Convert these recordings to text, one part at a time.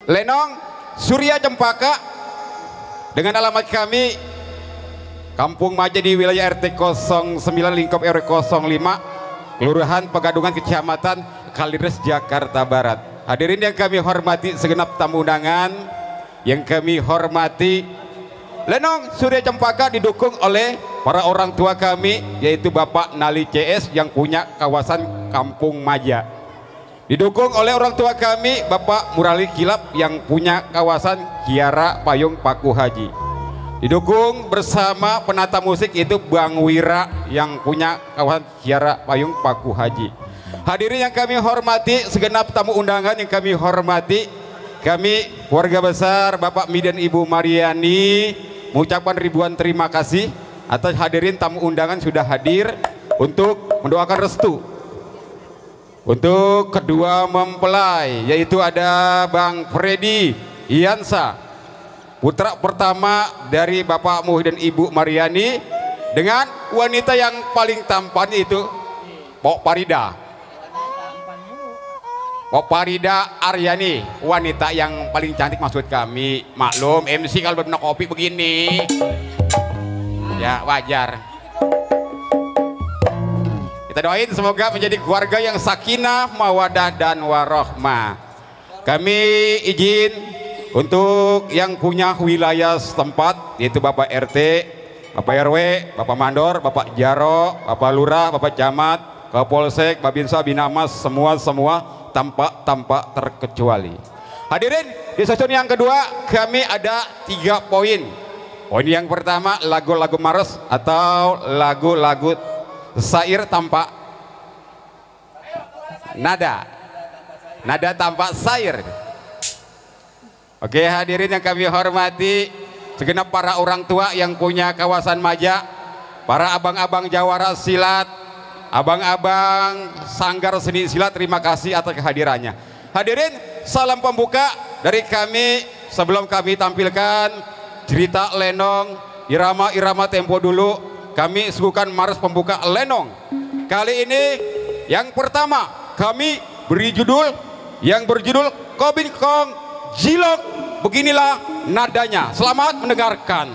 Lenong Surya Cempaka dengan alamat kami Kampung Maja di wilayah RT 09 lingkup RW 05 Kelurahan Pegadungan Kecamatan Kalideres Jakarta Barat. Hadirin yang kami hormati segenap tamu undangan, yang kami hormati Lenong Surya Cempaka didukung oleh para orang tua kami, yaitu Bapak Nali CS yang punya kawasan Kampung Maja. Didukung oleh orang tua kami Bapak Murali Kilap yang punya kawasan Kiara Payung Paku Haji. Didukung bersama penata musik itu Bang Wira yang punya kawasan Kiara Payung Paku Haji. Hadirin yang kami hormati, segenap tamu undangan yang kami hormati, kami keluarga besar Bapak Mi dan Ibu Mariani mengucapkan ribuan terima kasih atas hadirin tamu undangan sudah hadir untuk mendoakan restu untuk kedua mempelai, yaitu ada Bang Freddy Iansa, putra pertama dari Bapak Muhi dan Ibu Mariani, dengan wanita yang paling tampan itu Pok Parida. Pok Parida Aryani, wanita yang paling cantik maksud kami. Maklum MC kalau benar kopi begini ya wajar. Kita doain semoga menjadi keluarga yang sakinah, mawadah dan warohmah. Kami izin untuk yang punya wilayah setempat, yaitu Bapak RT, Bapak RW, Bapak Mandor, Bapak Jaro, Bapak Lurah, Bapak Camat, Kapolsek, Babinsa, Binamas, semua tanpa terkecuali. Hadirin, di session yang kedua kami ada 3 poin. Poin yang pertama lagu-lagu maros atau lagu-lagu syair tanpa nada tanpa syair. Oke, hadirin yang kami hormati, segenap para orang tua yang punya kawasan Maja, para abang-abang jawara silat, abang-abang sanggar seni silat, terima kasih atas kehadirannya. Hadirin, salam pembuka dari kami sebelum kami tampilkan cerita Lenong, irama-irama tempo dulu. Kami suguhkan maros pembuka Lenong. Kali ini yang pertama kami beri judul yang berjudul Kobin Kong Jilok. Beginilah nadanya. Selamat mendengarkan.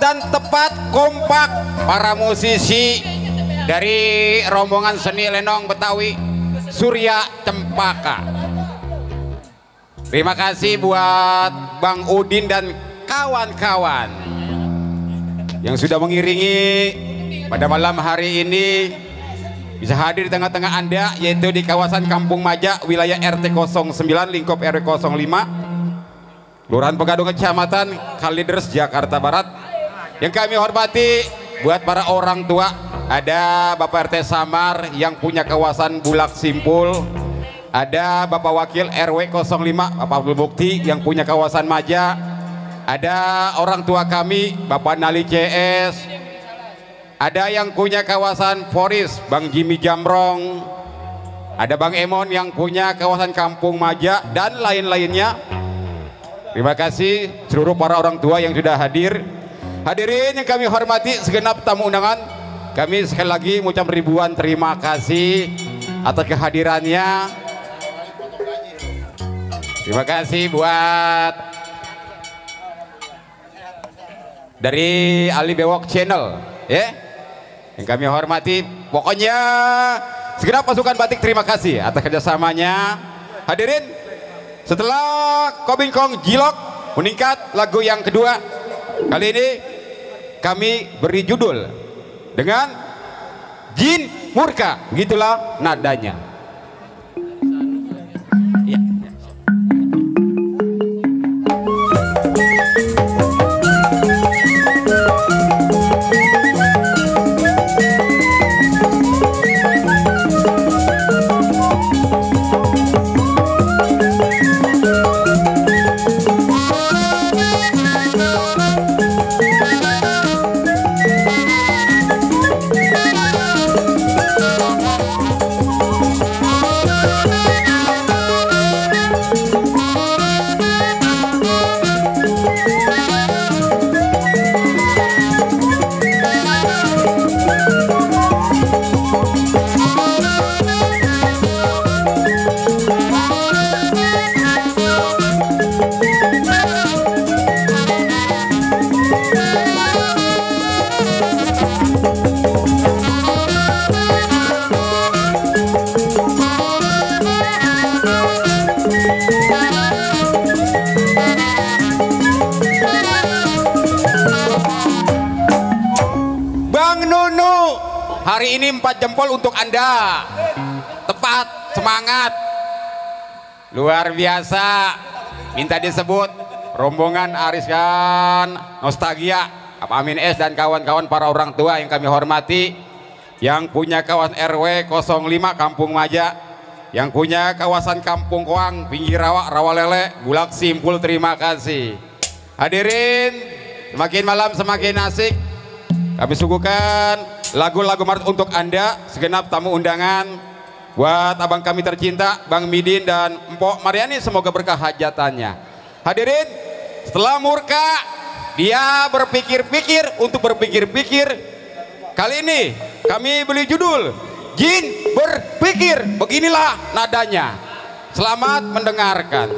dan tepat kompak para musisi dari rombongan seni lenong Betawi Surya Cempaka. Terima kasih buat Bang Udin dan kawan-kawan yang sudah mengiringi pada malam hari ini, bisa hadir di tengah-tengah Anda, yaitu di kawasan Kampung Maja, wilayah RT 09, lingkup RW 05, Kelurahan Pegadungan, Kecamatan Kalideres, Jakarta Barat. Yang kami hormati buat para orang tua, ada Bapak RT Samar yang punya kawasan Bulak Simpul, ada Bapak Wakil RW 05 Bapak Abdul Bukti yang punya kawasan Maja, ada orang tua kami Bapak Nali CS, ada yang punya kawasan Foris Bang Jimmy Jamrong, ada Bang Emon yang punya kawasan Kampung Maja, dan lain-lainnya. Terima kasih seluruh para orang tua yang sudah hadir. Hadirin yang kami hormati, segenap tamu undangan, kami sekali lagi mengucap ribuan terima kasih atas kehadirannya. Terima kasih buat dari Ali Bewok Channel, ya, yang kami hormati. Pokoknya segenap pasukan batik, terima kasih atas kerjasamanya. Hadirin, setelah Kobingkong Jilok meningkat lagu yang kedua, kali ini kami beri judul dengan Jin Murka, begitulah nadanya. Ya. Hari ini 4 jempol untuk Anda. Tepat, semangat, luar biasa. Minta disebut rombongan Ariskan Nostalgia, Pak Amin S dan kawan-kawan para orang tua yang kami hormati, yang punya kawasan RW 05 Kampung Maja, yang punya kawasan Kampung Koang, Pinggir Rawa, Rawalele, Bulak Simpul, terima kasih. Hadirin, semakin malam semakin asik. Kami suguhkan lagu-lagu maret untuk Anda, segenap tamu undangan. Buat abang kami tercinta, Bang Midin dan Mpok Mariani, semoga berkah hajatannya. Hadirin, setelah Murka, dia berpikir-pikir untuk berpikir-pikir. Kali ini kami beli judul Jin Berpikir, beginilah nadanya. Selamat mendengarkan.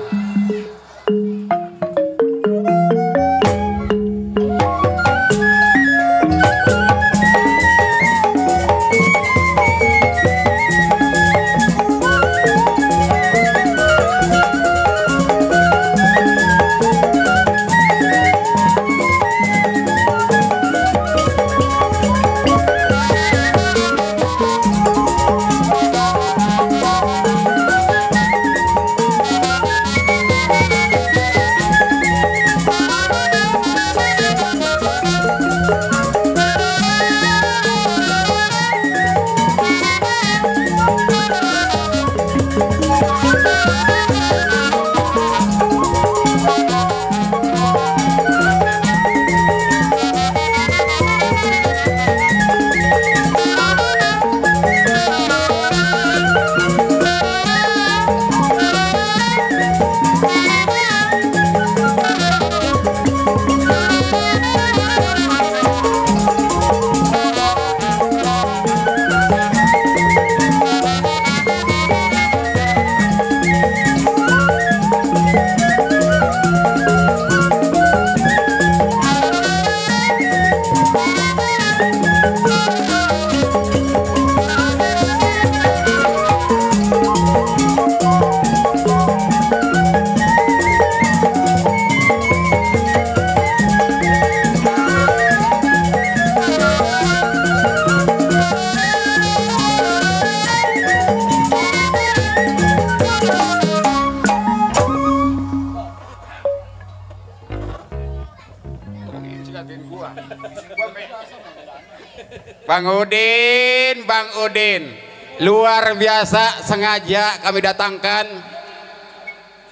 Bang Udin, luar biasa, sengaja kami datangkan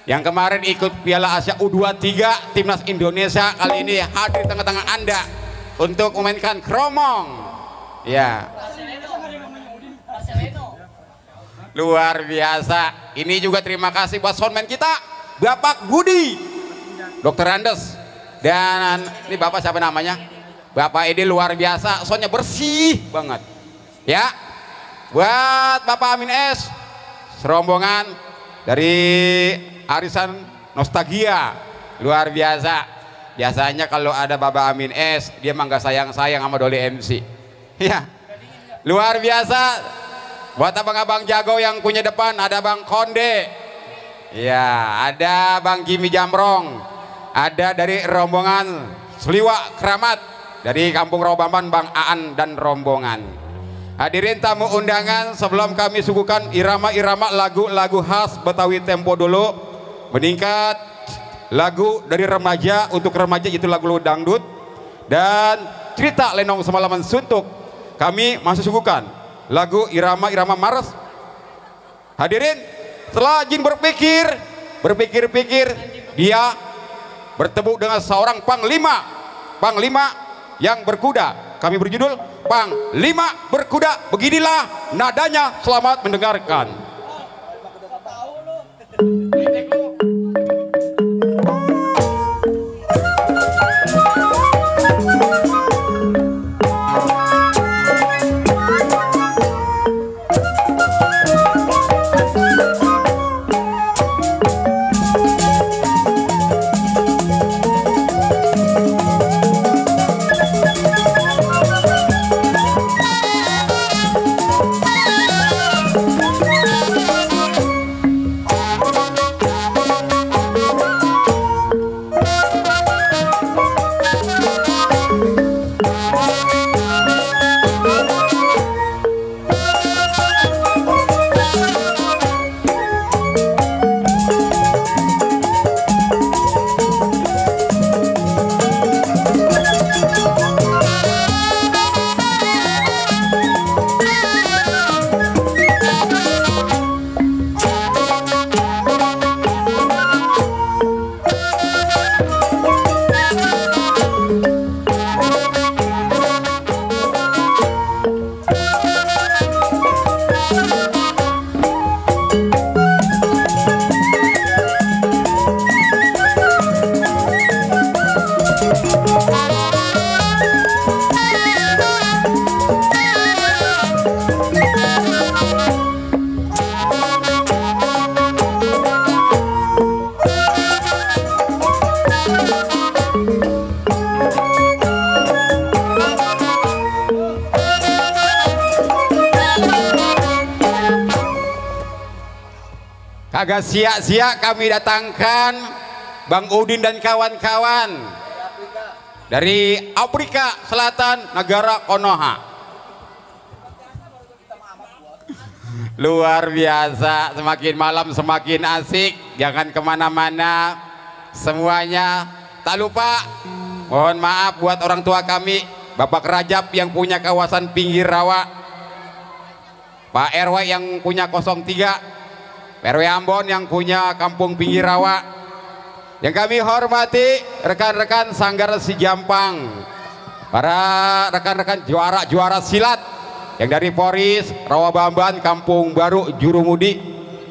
yang kemarin ikut Piala Asia U23 Timnas Indonesia, kali ini hadir di tengah-tengah Anda untuk memainkan kromong. Ya. Luar biasa. Ini juga terima kasih buat soundman kita, Bapak Budi, Dr. Andes, dan ini Bapak siapa namanya? Bapak Edi, luar biasa, soundnya bersih banget. Ya. Buat Bapak Amin S, serombongan dari Arisan Nostalgia, luar biasa. Biasanya kalau ada Bapak Amin S, dia mah nggak sayang-sayang sama Doli MC. Ya, luar biasa. Buat abang-abang jago yang punya depan, ada Bang Konde, ya, ada Bang Jimmy Jamrong, ada dari rombongan Seliwa Keramat dari Kampung Rawabamban, Bang Aan dan rombongan. Hadirin tamu undangan, sebelum kami suguhkan irama-irama lagu-lagu khas Betawi tempo dulu, meningkat lagu dari remaja untuk remaja, itu lagu dangdut dan cerita Lenong Semalaman Suntuk, kami masih suguhkan lagu irama-irama Mars. Hadirin, setelah jin berpikir-pikir, dia bertemu dengan seorang panglima yang berkuda. Kami berjudul Panglima Berkuda. Beginilah nadanya, selamat mendengarkan. Agak sia-sia kami datangkan Bang Udin dan kawan-kawan dari Afrika Selatan, negara Konoha. Luar biasa, semakin malam semakin asik. Jangan kemana-mana semuanya. Tak lupa, mohon maaf buat orang tua kami, Bapak Rajab yang punya kawasan pinggir rawa, Pak RW yang punya 03, RW Ambon yang punya kampung pinggir rawa, yang kami hormati rekan-rekan Sanggar Si Jampang, para rekan-rekan juara silat yang dari Poris, Rawabamban, Kampung Baru, Jurumudi,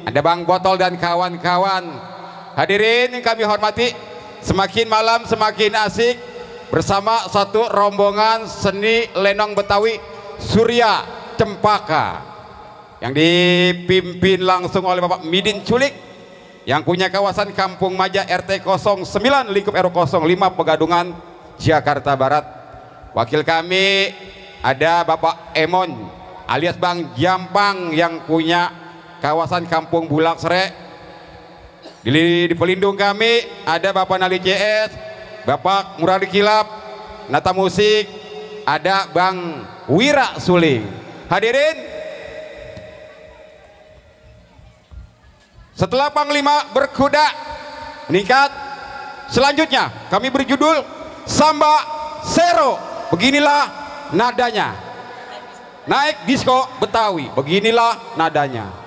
ada Bang Botol dan kawan-kawan. Hadirin yang kami hormati, semakin malam semakin asik bersama satu rombongan seni lenong Betawi Surya Cempaka yang dipimpin langsung oleh Bapak Midin Culik yang punya kawasan Kampung Maja RT 09 lingkup RW 05 Pegadungan, Jakarta Barat. Wakil kami ada Bapak Emon alias Bang Jampang yang punya kawasan Kampung Bulak Sere. Di pelindung kami ada Bapak Nali CS, Bapak Muradi Kilap, Nata Musik, ada Bang Wira Suling. Hadirin, setelah Panglima Berkuda meningkat, selanjutnya kami berjudul Samba Sero, beginilah nadanya. Naik disco Betawi, beginilah nadanya.